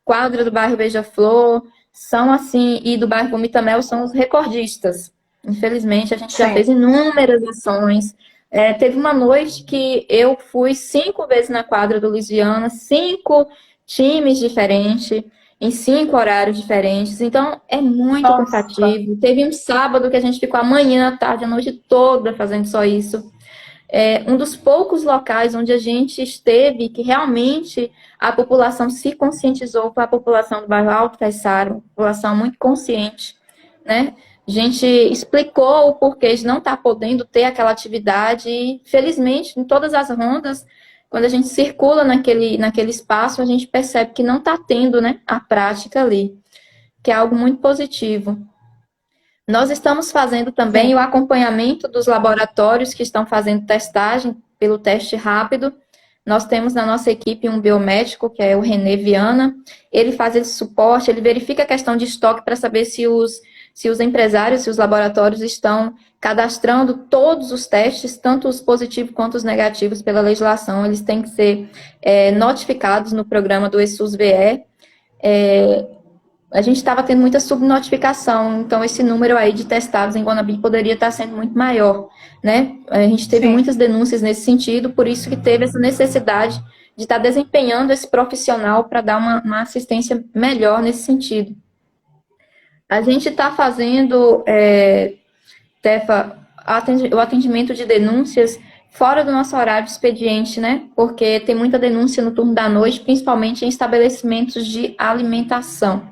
quadra do bairro Beija-Flor, são assim, e do bairro Vomitamel são os recordistas. Infelizmente, a gente já fez inúmeras ações. Teve uma noite que eu fui 5 vezes na quadra do Luiz Viana, 5 times diferentes, em 5 horários diferentes. Então, é muito cansativo. Teve um sábado que a gente ficou a manhã, à tarde, a noite toda fazendo só isso. Um dos poucos locais onde a gente esteve que realmente a população se conscientizou foi a população do bairro Alto Caiçara, uma população muito consciente, né? A gente explicou o porquê de não estar podendo ter aquela atividade e, felizmente, em todas as rondas, quando a gente circula naquele espaço, a gente percebe que não está tendo, né, a prática ali, que é algo muito positivo. Nós estamos fazendo também o acompanhamento dos laboratórios que estão fazendo testagem pelo teste rápido. Nós temos na nossa equipe um biomédico, que é o René Viana. Ele faz esse suporte, ele verifica a questão de estoque para saber se os empresários, se os laboratórios estão cadastrando todos os testes, tanto os positivos quanto os negativos pela legislação. Eles têm que ser notificados no programa do ESUS-VE. A gente estava tendo muita subnotificação, então esse número aí de testados em Guanabara poderia estar sendo muito maior, né? A gente teve muitas denúncias nesse sentido, por isso que teve essa necessidade de estar desempenhando esse profissional para dar uma assistência melhor nesse sentido. A gente está fazendo, Tefa, o atendimento de denúncias fora do nosso horário de expediente, né? Porque tem muita denúncia no turno da noite, principalmente em estabelecimentos de alimentação,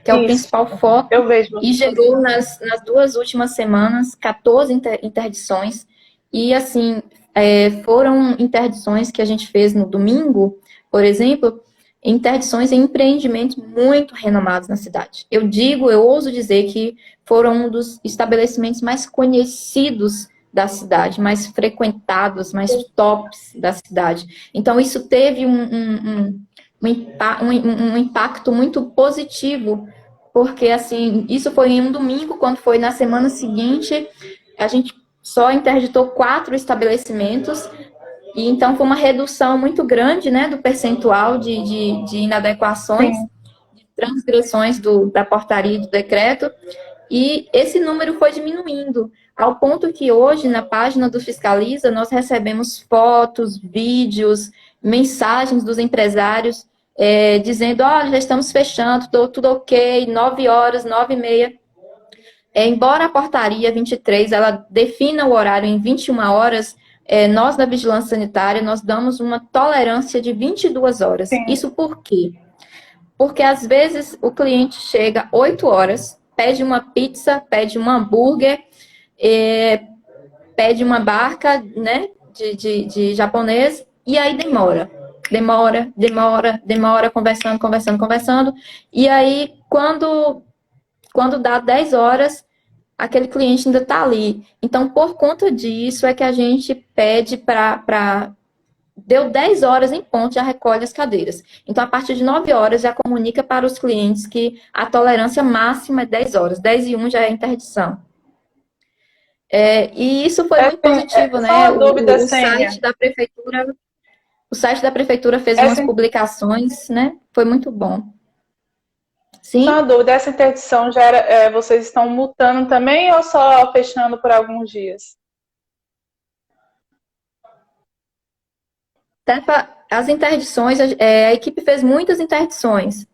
que é o principal foco. Eu vejo. E gerou nas 2 últimas semanas 14 interdições. E, assim, foram interdições que a gente fez no domingo, por exemplo, interdições em empreendimentos muito renomados na cidade. Eu ouso dizer que foram um dos estabelecimentos mais conhecidos da cidade, mais frequentados, mais tops da cidade. Então, isso teve um impacto muito positivo, porque, assim, isso foi em um domingo, quando foi na semana seguinte, a gente só interditou 4 estabelecimentos, e então foi uma redução muito grande, né, do percentual de inadequações, de transgressões da portaria e do decreto, e esse número foi diminuindo, ao ponto que hoje, na página do Fiscaliza, nós recebemos fotos, vídeos, mensagens dos empresários dizendo, ó, já estamos fechando, tudo ok, 9 horas, 9h30. Embora a portaria 23, ela defina o horário em 21 horas, nós da Vigilância Sanitária, nós damos uma tolerância de 22 horas. Sim. Isso por quê? Porque às vezes o cliente chega 8 horas, pede uma pizza, pede um hambúrguer, pede uma barca, né, de japonês, e aí demora, conversando. E aí, quando dá 10 horas, aquele cliente ainda está ali. Então, por conta disso, é que a gente pede para... Deu 10 horas em ponto, já recolhe as cadeiras. Então, a partir de 9 horas, já comunica para os clientes que a tolerância máxima é 10 horas. 10h01 já é interdição. E isso foi muito positivo, Só né? uma dúvida, O Sênia. site da prefeitura fez umas publicações, né? Foi muito bom. Sim? Só uma dúvida, essa interdição já era, vocês estão multando também ou só fechando por alguns dias? As interdições, a equipe fez muitas interdições.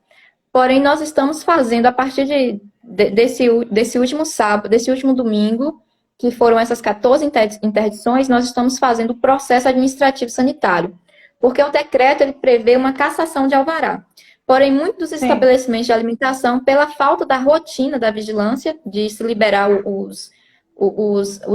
Porém, nós estamos fazendo, a partir desse último sábado, desse último domingo, que foram essas 14 interdições, nós estamos fazendo o processo administrativo sanitário. Porque o decreto, ele prevê uma cassação de alvará. Porém, muitos estabelecimentos de alimentação, pela falta da rotina da vigilância, de se liberar os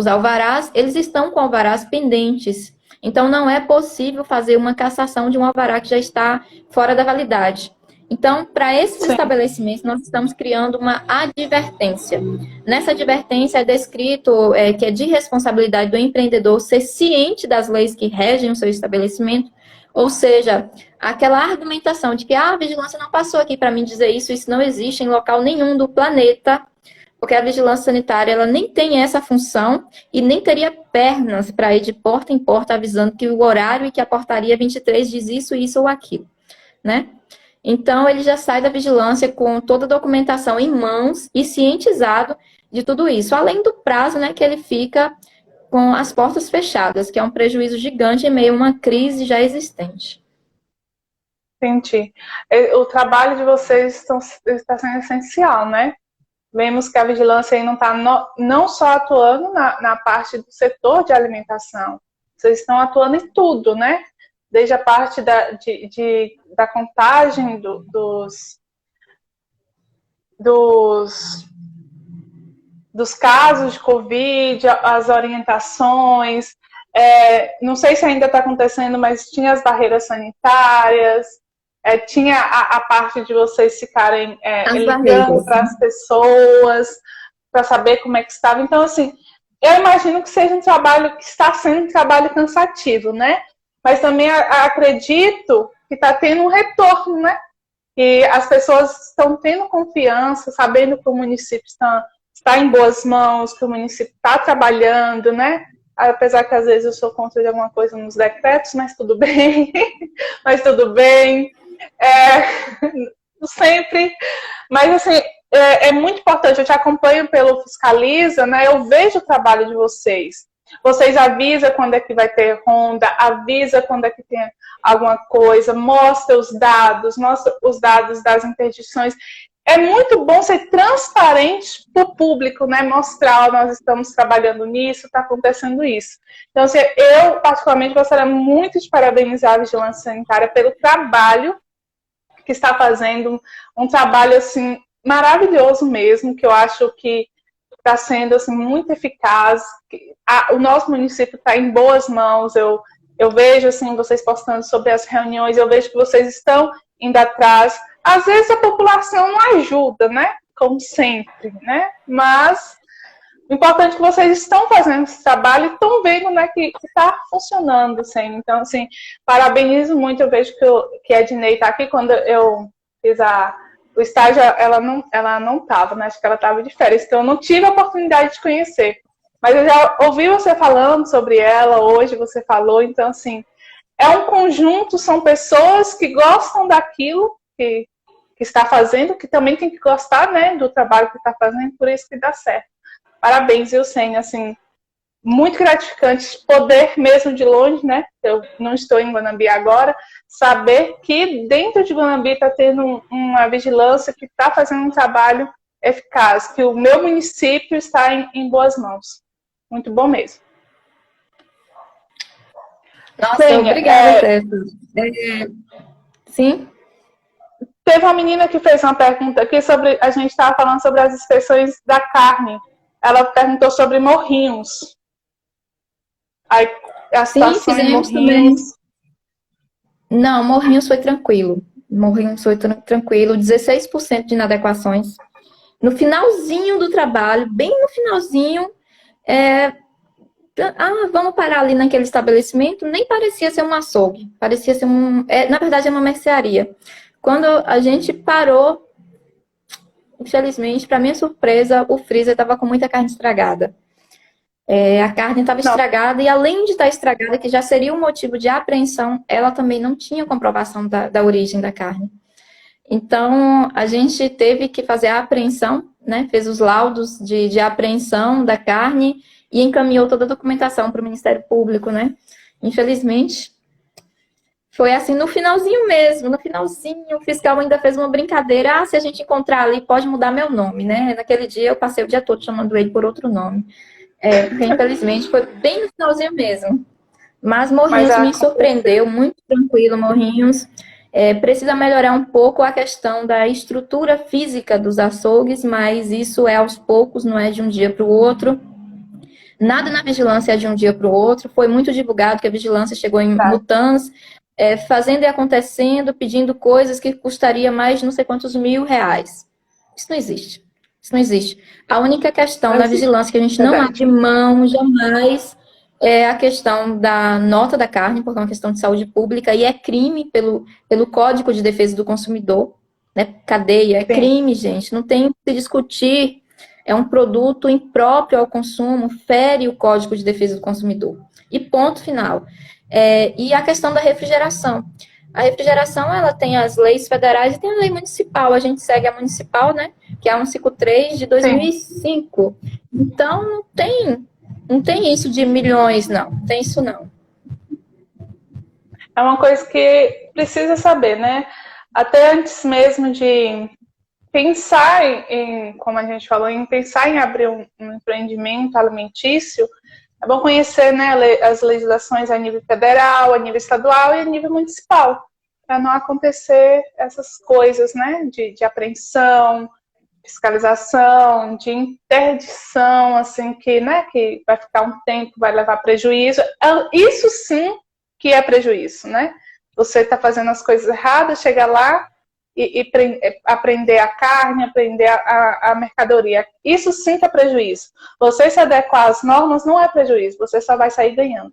alvarás, eles estão com alvarás pendentes. Então, não é possível fazer uma cassação de um alvará que já está fora da validade. Então, para esses estabelecimentos, nós estamos criando uma advertência. Nessa advertência é descrito que é de responsabilidade do empreendedor ser ciente das leis que regem o seu estabelecimento, ou seja, aquela argumentação de que a vigilância não passou aqui para mim dizer isso não existe em local nenhum do planeta, porque a vigilância sanitária ela nem tem essa função e nem teria pernas para ir de porta em porta avisando que o horário e que a portaria 23 diz isso ou aquilo, né? Então, ele já sai da vigilância com toda a documentação em mãos e cientizado de tudo isso. Além do prazo, né, que ele fica com as portas fechadas, que é um prejuízo gigante em meio a uma crise já existente. Entendi. O trabalho de vocês está sendo essencial, né? Vemos que a vigilância aí não está não só atuando na parte do setor de alimentação, vocês estão atuando em tudo, né? Desde a parte da contagem dos casos de Covid, as orientações, não sei se ainda está acontecendo, mas tinha as barreiras sanitárias, tinha a parte de vocês ficarem ligando para as pessoas, para saber como é que estava. Então, assim, eu imagino que seja um trabalho que está sendo um trabalho cansativo, né? Mas também acredito que está tendo um retorno, né? E as pessoas estão tendo confiança, sabendo que o município está em boas mãos, que o município está trabalhando, né? Apesar que às vezes eu sou contra de alguma coisa nos decretos, mas tudo bem. Mas tudo bem. Sempre. Mas, assim, é muito importante. Eu te acompanho pelo Fiscaliza, né? Eu vejo o trabalho de vocês. Vocês avisam quando é que vai ter ronda, avisa quando é que tem alguma coisa, mostra os dados das interdições. É muito bom ser transparente para o público, né? Mostrar, nós estamos trabalhando nisso, está acontecendo isso. Então, assim, eu, particularmente, gostaria muito de parabenizar a Vigilância Sanitária pelo trabalho que está fazendo, um trabalho, assim, maravilhoso mesmo, que eu acho que está sendo assim, muito eficaz. O nosso município está em boas mãos. Eu vejo assim, vocês postando sobre as reuniões, eu vejo que vocês estão indo atrás. Às vezes a população não ajuda, né? Como sempre, né? Mas o importante é que vocês estão fazendo esse trabalho e estão vendo, né, que está funcionando. Assim. Então, assim, parabenizo muito. Eu vejo que a Ednei está aqui. Quando eu fiz o estágio, ela não estava, né? Acho que ela estava de férias, então eu não tive a oportunidade de conhecer. Mas eu já ouvi você falando sobre ela, hoje você falou, então, assim, é um conjunto, são pessoas que gostam daquilo que está fazendo, que também tem que gostar, né, do trabalho que está fazendo, por isso que dá certo. Parabéns, viu, Sênia, assim, muito gratificante poder, mesmo de longe, né? Eu não estou em Guanambi agora, saber que dentro de Guanambi está tendo uma vigilância que está fazendo um trabalho eficaz, que o meu município está em boas mãos. Muito bom mesmo. Nossa, obrigada, Tefa. Sim? Teve uma menina que fez uma pergunta aqui sobre, a gente estava falando sobre as inspeções da carne. Ela perguntou sobre morrinhos. Aí, a situação em Morrinhos. Também. Não, Morrinhos foi tranquilo. Morrinhos foi tranquilo, 16% de inadequações. No finalzinho do trabalho, bem no finalzinho, vamos parar ali naquele estabelecimento, nem parecia ser um açougue, parecia ser na verdade é uma mercearia. Quando a gente parou, infelizmente, para minha surpresa, o freezer estava com muita carne estragada. A carne estava estragada e, além de estar estragada, que já seria um motivo de apreensão, ela também não tinha comprovação da origem da carne. Então, a gente teve que fazer a apreensão, né? Fez os laudos de apreensão da carne e encaminhou toda a documentação para o Ministério Público, né? Infelizmente, foi assim no finalzinho mesmo, no finalzinho, o fiscal ainda fez uma brincadeira, se a gente encontrar ali, pode mudar meu nome, né? Naquele dia eu passei o dia todo chamando ele por outro nome. Porque infelizmente foi bem no finalzinho mesmo. Mas Morrinhos me surpreendeu, muito tranquilo, Morrinhos. Precisa melhorar um pouco a questão da estrutura física dos açougues, mas isso é aos poucos, não é de um dia para o outro. Nada na vigilância é de um dia para o outro. Foi muito divulgado que a vigilância chegou em Mutans, fazendo e acontecendo, pedindo coisas que custaria mais de não sei quantos R$1.000. Isso não existe. Isso não existe. A única questão na vigilância que a gente não abre mão jamais é a questão da nota da carne, porque é uma questão de saúde pública e é crime pelo Código de Defesa do Consumidor, né? Cadeia, é crime, gente. Não tem o que se discutir. É um produto impróprio ao consumo, fere o Código de Defesa do Consumidor. E ponto final. E a questão da refrigeração. A refrigeração, ela tem as leis federais e tem a lei municipal. A gente segue a municipal, né? Que é a 153 de 2005. Então, não tem isso de milhões, não. Não tem isso, não. É uma coisa que precisa saber, né? Até antes mesmo de pensar em, como a gente falou, em pensar em abrir um empreendimento alimentício, é bom conhecer, né, as legislações a nível federal, a nível estadual e a nível municipal, para não acontecer essas coisas, né, de apreensão, fiscalização, de interdição, assim, que, né, que vai ficar um tempo, vai levar prejuízo. Isso sim que é prejuízo, né? Você está fazendo as coisas erradas, chega lá e aprender a carne, aprender a mercadoria. Isso sim que é prejuízo. Você se adequar às normas não é prejuízo, você só vai sair ganhando.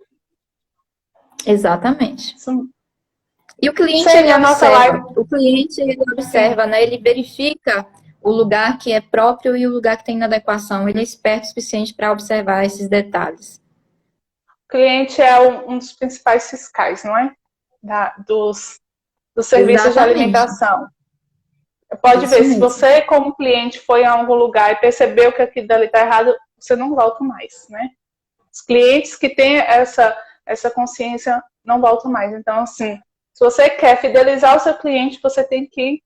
Exatamente. Isso. E o cliente, o cliente ele observa, né? Ele verifica o lugar que é próprio e o lugar que tem inadequação. Ele é esperto o suficiente para observar esses detalhes. O cliente é um dos principais fiscais, não é? Dos serviços de alimentação. Pode ver, se você, como cliente, foi a algum lugar e percebeu que aquilo dali está errado, você não volta mais, né? Os clientes que têm essa consciência não voltam mais. Então, assim, se você quer fidelizar o seu cliente, você tem que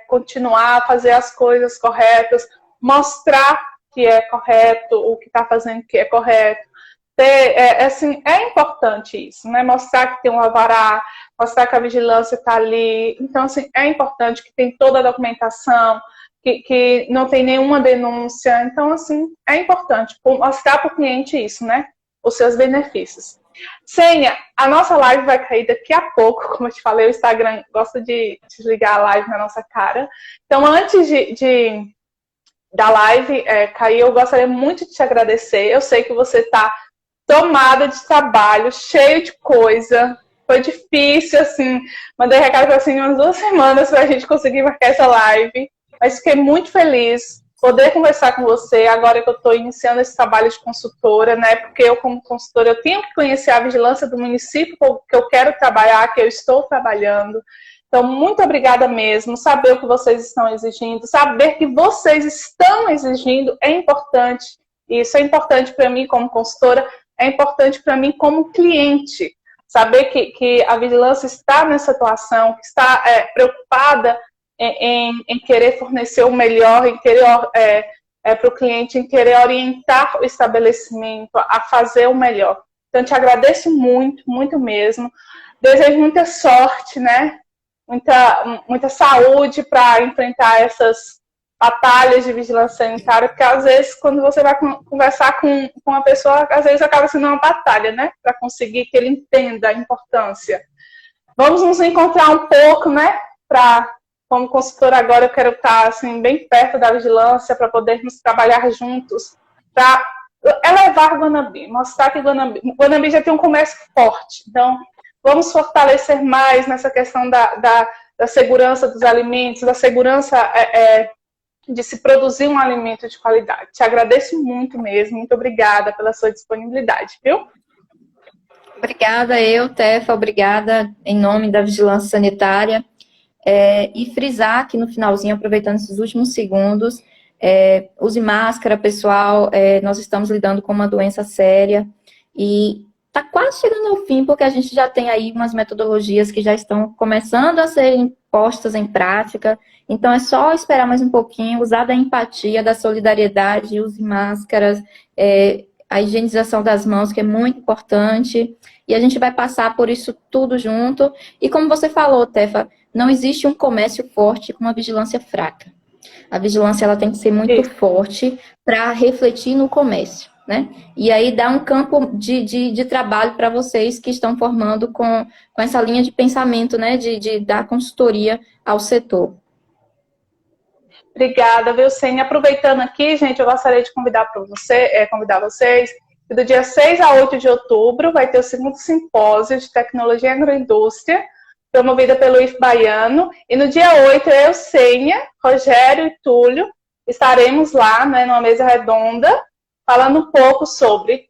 continuar a fazer as coisas corretas, mostrar que é correto, o que está fazendo que é correto. Assim, é importante isso, né? Mostrar que tem um alvará, mostrar que a vigilância está ali. Então, assim, é importante que tem toda a documentação, que não tem nenhuma denúncia. Então, assim, é importante mostrar para o cliente isso, né? Os seus benefícios. Sênia, a nossa live vai cair daqui a pouco. Como eu te falei, o Instagram gosta de desligar a live na nossa cara. Então, antes da live cair, eu gostaria muito de te agradecer. Eu sei que você está tomada de trabalho, cheio de coisa. Foi difícil, assim. Mandei recado assim umas 2 semanas para a gente conseguir marcar essa live. Mas fiquei muito feliz poder conversar com você agora que eu estou iniciando esse trabalho de consultora, né? Porque eu, como consultora, eu tenho que conhecer a vigilância do município que eu quero trabalhar, que eu estou trabalhando. Então, muito obrigada mesmo. Saber o que vocês estão exigindo, saber que vocês estão exigindo é importante. E isso é importante para mim como consultora, é importante para mim como cliente. Saber que a vigilância está nessa atuação, que está preocupada em querer fornecer o melhor, em querer para o cliente, em querer orientar o estabelecimento a fazer o melhor. Então, eu te agradeço muito, muito mesmo. Desejo muita sorte, né? Muita saúde para enfrentar essas batalhas de vigilância sanitária, porque às vezes, quando você vai conversar com uma pessoa, às vezes acaba sendo uma batalha, né? Para conseguir que ele entenda a importância. Vamos nos encontrar um pouco, né? Como consultora agora, eu quero estar assim, bem perto da vigilância para podermos trabalhar juntos, para elevar Guanambi, mostrar que Guanambi já tem um comércio forte. Então, vamos fortalecer mais nessa questão da segurança dos alimentos, da segurança de se produzir um alimento de qualidade. Te agradeço muito mesmo, muito obrigada pela sua disponibilidade, viu? Obrigada Tefa, obrigada em nome da Vigilância Sanitária. E frisar aqui no finalzinho, aproveitando esses últimos segundos, use máscara, pessoal, nós estamos lidando com uma doença séria e está quase chegando ao fim, porque a gente já tem aí umas metodologias que já estão começando a serem postas em prática, então é só esperar mais um pouquinho, usar da empatia, da solidariedade, use máscaras, a higienização das mãos, que é muito importante, e a gente vai passar por isso tudo junto, e como você falou, Tefa, não existe um comércio forte com uma vigilância fraca. A vigilância ela tem que ser muito forte para refletir no comércio, né? E aí dá um campo de trabalho para vocês que estão formando com essa linha de pensamento, né? De dar consultoria ao setor. Obrigada, viu, Sênia? Aproveitando aqui, gente, eu gostaria de convidar vocês que do dia 6 a 8 de outubro vai ter o segundo simpósio de tecnologia e agroindústria, promovida pelo IF Baiano, e no dia 8 eu, Sênia, Rogério e Túlio estaremos lá, né, numa mesa redonda, falando um pouco sobre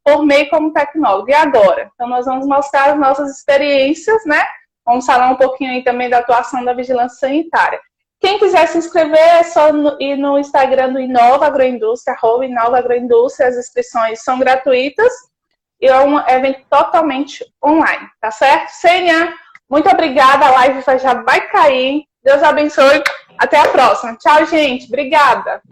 formei como tecnólogo, e agora? Então nós vamos mostrar as nossas experiências, né? Vamos falar um pouquinho aí também da atuação da vigilância sanitária. Quem quiser se inscrever é só ir no Instagram do Inova Agroindústria, @InovaAgroindústria, as inscrições são gratuitas e é um evento totalmente online, tá certo? Sênia, muito obrigada, a live já vai cair. Deus abençoe. Até a próxima. Tchau, gente. Obrigada.